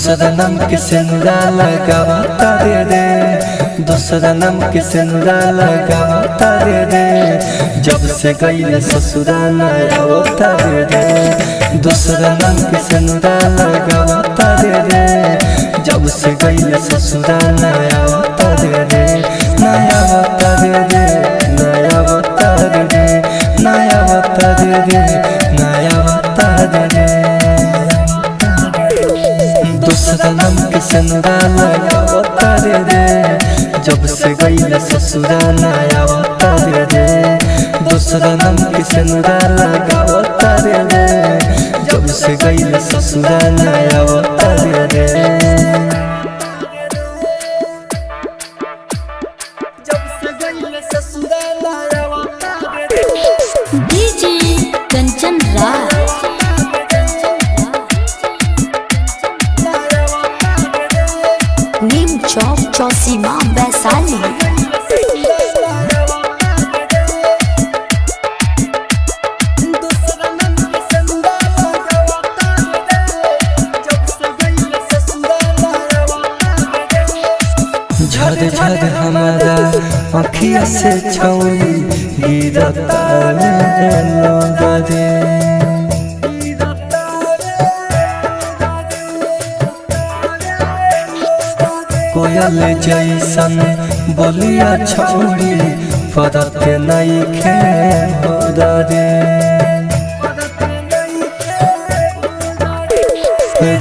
दूसरा नाम के सेनुरा लगावता रे दूसरा नाम के सेनुरा लगावता रे जब से गई ससुरा नया आवता रे दूसरा नाम के सेनुरा लगावता रे जब से गई ससुरा नया आवता रे नया आवता रे नया आवता रे नया आवता रे नया आवता रे दूसरा नाम के सेनुरा लगावता रे जब से गई ससुरा नया आवता रे दूसरा नाम के सेनुरा लगावता रे जब से गई ससुरा नया आवता रे डीजे कंचन राज नीम चौक चौसीमा वैशाली। झड़ झड़ हमारा अखिया से छौली गिरता रे कोयल जैसन बोलिया छौरी फरक नहीं खे रे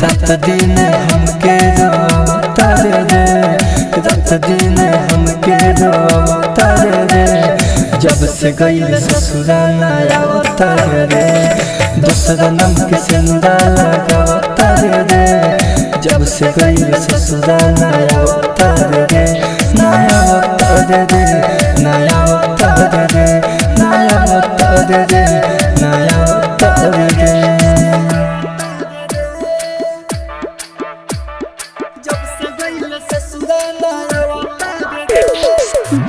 रात दिन हमके रोता रे रात दिन हमके रोता रे जब से गई ससुरा नया आवता रे दूसरा नाम के सेनुरा लगावता रे जब से गई ससुरा नया आवता रे नया आवता रे नया आवता रे नया आवता रे नया आवता रे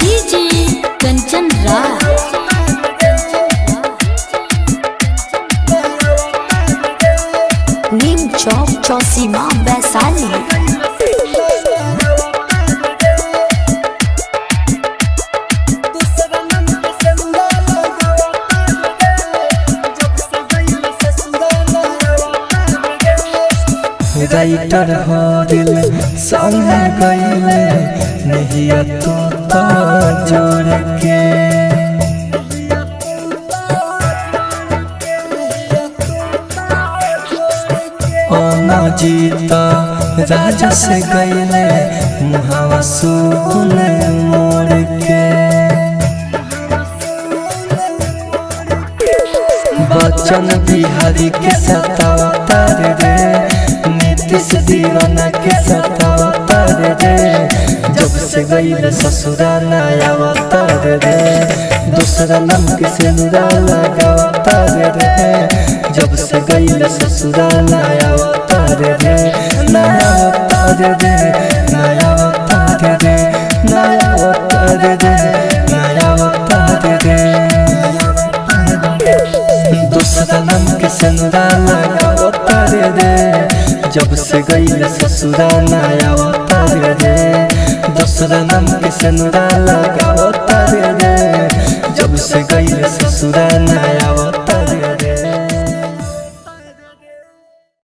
डीजे कंचन राज नीम चौक चौसीमा वैशाली। राइटर हो दिल संग गईले नहीं तू तो जोड़ के ना जीता राजा से गईले मुहावा सुन मोड़ के बच्चन बिहारी के सतावता रे नीतीश दीवाना के सतावता रे जब से गई ससुरा नया आवता रे दूसरा नाम के सेनुरा लगावता रे जब से गई ससुरा नया आवता रे नया आवता रे नया आवता रे नया आवता रे नया आवता रे दूसरा नाम के सेनुरा लगावता रे जब से गई ससुरा नया आवता रे दूसरा नाम के सेनुरा लगावता रे जब से गई ससुरा नया